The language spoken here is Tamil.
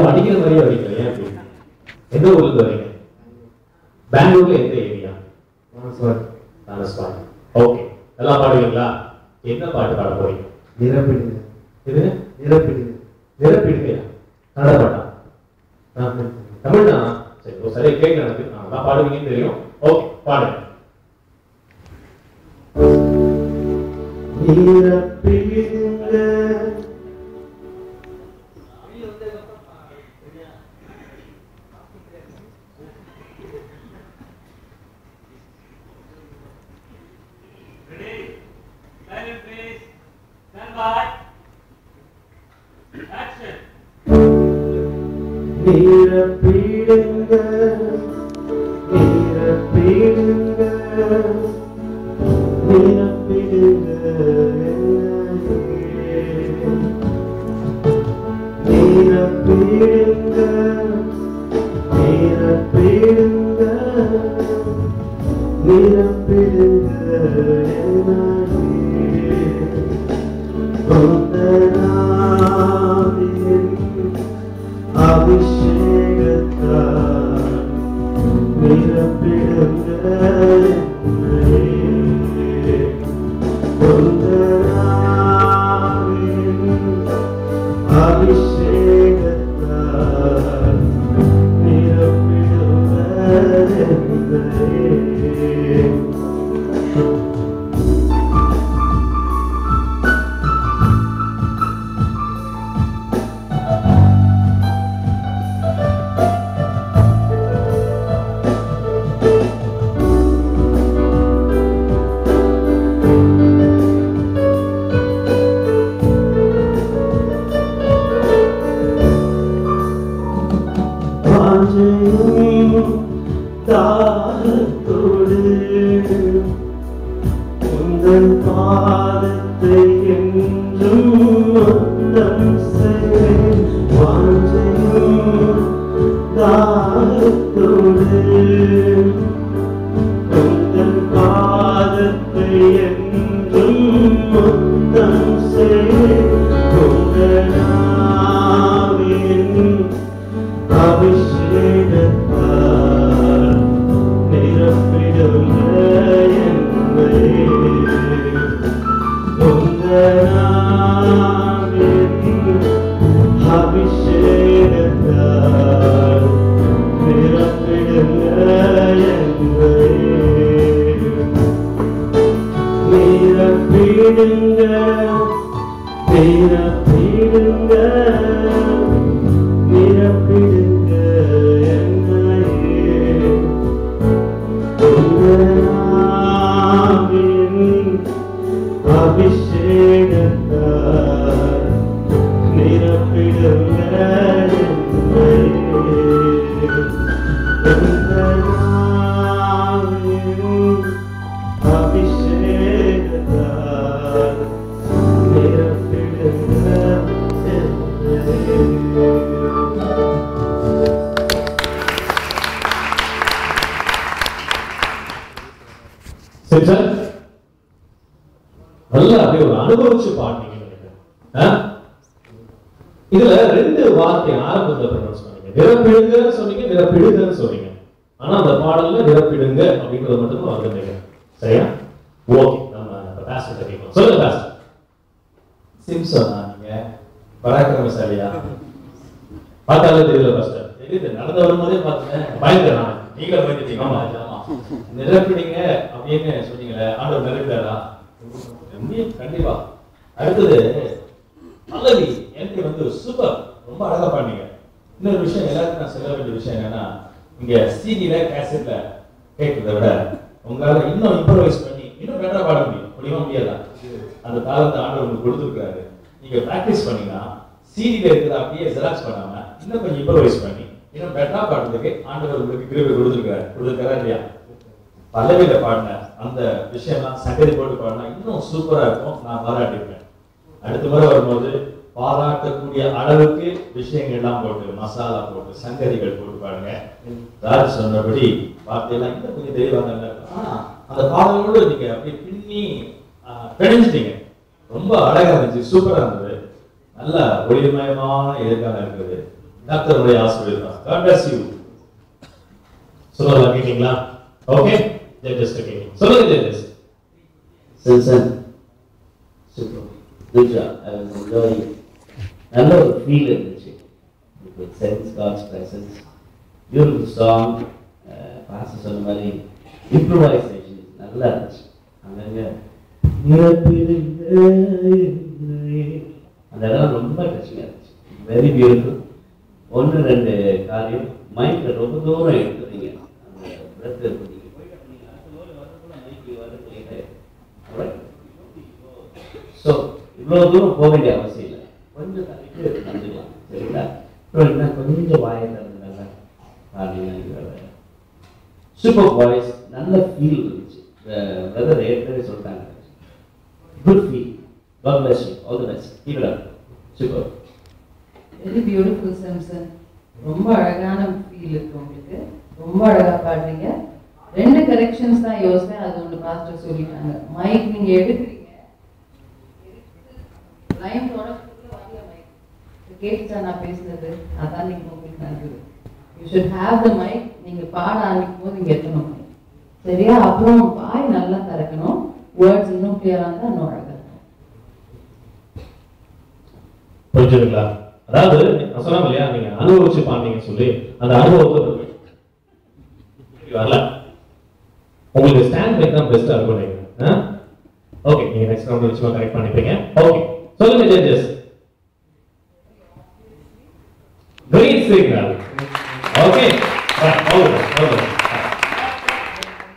அடிக்கிற மாதிரியே அடிக்கல. ஏன் அப்படி? எந்த ஊருக்கு வரீங்க? பெங்களூர்ல எந்த ஏரியா? ஓகே, எல்லாம் பாடுவீங்களா? என்ன பாட்டு பாட போறீங்க? நிரப்பிடுங்க. இது நிரப்பிடுங்க. நிரப்பிடுங்க. கன்னட பாட்டா? தமிழ் தானா? சரி, ஒரு சரியா கேட்க எனக்கு நான் பாடுவீங்கன்னு தெரியும். ஓகே, பாடுங்க. நிரப்பிடுங்க. நிரப்பிடுங்க, நிரப்பிடுங்க, நிரப்பிடுங்க, நிரப்பிடுங்க, நிரப்பிடுங்க, நிரப்பிடுங்க, அபிஷேகத்தால் நிரப்பிடுங்க, அபிஷேகத்தால் நிரப்பிடுங்க. தாகத்தோடு உந்தன் பாதத்தை என்றும் முத்தம் செய்வேன். வாஞ்சையும் தாகத்தோடு உந்தன் பாதத்தை என்றும் முத்தம் செய்வேன். அபிஷேகத்தால் நிரப்பிடுங்க என்னை. அபிஷேகத்தால் நிரப்பிடுங்க என்னை. நிரப்பிடுங்க, நிரப்பிடுங்க, நிரப்பிடுங்க என்னையே. அபிஷேகத்தால் நிரப்பிடுங்க அபிஷேகத்தால் நிரப்பிடுங்க. சரி சார், நல்லா அப்படியே ஒரு அனுபவிச்சு பாட்டீங்க. இதுல ரெண்டு வார்த்தை ஆரம்பத்துல ப்ரொனவுன்ஸ் பண்ணீங்க. நிரப்பிடுங்கன்னு சொன்னீங்க, நிரப்பிடுங்கன்னு சொன்னீங்க. ஆனா அந்த பாடல்ல நிரப்பிடுங்க அப்படின்றது மட்டும் தான் வந்துட்டீங்க. சரியா? ஓகே, நம்ம பாஸ்டர் கேட்கலாம். சொல்லுங்க பாஸ்டர். சிம்சனா நீங்க பராக்கிரமசாலியா? பார்த்தாலே தெரியல பாஸ்டர். தெரியுது, நடந்து வரும்போதே பார்த்தேன். பயந்துறான். நீங்களும் பயந்துட்டீங்க. ஆமா, நிரப்பிடுங்க அப்படின்னு சொன்னீங்களே, ஆண்டவர் நிரப்பிடாரா? கண்டிப்பா. அடுத்தது பல்லவி எனக்கு வந்து சூப்பர், ரொம்ப அழகா பண்ணீங்க. இன்னொரு விஷயம் எல்லாருக்கும் நான் சொல்ல வேண்டிய விஷயம் என்னன்னா, இங்க சிடில கேசட்ல கேட்கறத விட உங்களால இன்னும் இம்ப்ரோவைஸ் பண்ணி இன்னும் பெட்டரா பாட முடியும். முடியாதா? அந்த தாளத்தை ஆண்டவர் உங்களுக்கு கொடுத்துருக்காரு. நீங்க பிராக்டிஸ் பண்ணீங்கன்னா சிடில இருக்கிறத அப்படியே ஜெராக்ஸ் பண்ணாம இன்னும் கொஞ்சம் இம்ப்ரோவைஸ் பண்ணி இன்னும் பெட்டரா பாடுறதுக்கு ஆண்டவர் உங்களுக்கு கிருபை கொடுத்துருக்காரா இல்லையா? பல்லவியில பாடின அந்த விஷயம்லாம் சங்கதி போட்டு பாடினா இன்னும் சூப்பரா இருக்கும். நான் பாராட்டிருப்பேன். அடுத்த முறை வரும்போது பாராட்டக்கூடிய அளவுக்கு விஷயங்கள் எல்லாம் போட்டு, மசாலா போட்டு, சங்கதிகள் போட்டு பாடுங்க. ராஜ் சொன்னபடி வார்த்தையெல்லாம் இன்னும் கொஞ்சம் தெளிவாக அந்த பாடலோடு நீங்க அப்படி பின்னி பிணைஞ்சிட்டீங்க. ரொம்ப அழகா இருந்துச்சு, சூப்பரா இருந்தது. நல்ல ஒளிமயமான எதிர்காலம் இருக்குது. டாக்டர் உடைய ஆசீர்வாதம். God bless you. சொல்லுங்க கேட்டீங்களா? ஓகே, ஜட்ஜஸ் கேட்டீங்க. சொல்லுங்க judges. Simpson, super, good job. I was enjoying. நல்ல ஒரு ஃபீல் இருந்துச்சு. You could sense God's presence. Beautiful song. Pastor சொன்ன மாதிரி இம்ப்ரூவைசேஷன் நல்லா இருந்துச்சு. அங்கங்க அந்த இடம் ரொம்ப டச்சிங்காக இருந்துச்சு. Very beautiful. 1-2 காரியம் மைண்ட்ல ரொம்ப தூரம் எடுத்துறீங்க. அந்த பிரெத் எடுத்துறீங்க. ஸோ இவ்வளோ தூரம் போக வேண்டிய அவசியம் இல்லை. கொஞ்சம் தள்ளிட்டு நடந்துக்கலாம். சரிங்களா? அப்புறம் என்ன கொஞ்சம் வாயை திறந்துனால சூப்பர் வாய்ஸ், நல்ல ஃபீல் இருந்துச்சு. பிரதர் ஏற்கனவே சொல்லிட்டாங்க. Good feel. God bless you. All the best. Keep it up. Super. Very beautiful Simpson. ரொம்ப அழகான ஃபீல் இருக்கு உங்களுக்கு. ரொம்ப அழகா பாடுறீங்க. 2 கரெக்ஷன்ஸ் தான் யோசிச்சேன். அது ஒன்று பாஸ்டர் சொல்லிட்டாங்க. மைக் நீங்க எடுக்கிறீங்க, லைன் தொடர்ந்து வாங்க மைக் கேட்டுச்சா நான் பேசுனது? அதான் நீங்க உங்களுக்கு நல்லது. You should have the mic. நீங்க பாட ஆரம்பிக்கும் போது இங்க எத்தணும் மைக். சரியா? அப்புறம் வாய் நல்லா திறக்கணும். வேர்ட்ஸ் இன்னும் கிளியரா இருந்தா இன்னும் அழகா இருக்கும். புரிஞ்சுதுங்களா? அதாவது நான் சொன்னேன் இல்லையா, நீங்க அனுபவிச்சு பாண்டீங்க சொல்லி அந்த அனுபவத்தை வரல. உங்களுக்கு ஸ்டாண்ட் மைக் தான் பெஸ்டா இருக்கும் நினைக்கிறேன். ஓகே, நீங்க நெக்ஸ்ட் ரவுண்ட் நிச்சயமா கரெக்ட் பண்ணிப்பீங்க. ஓகே, சொல்லுங்க ஜட்ஜஸ். Green signal.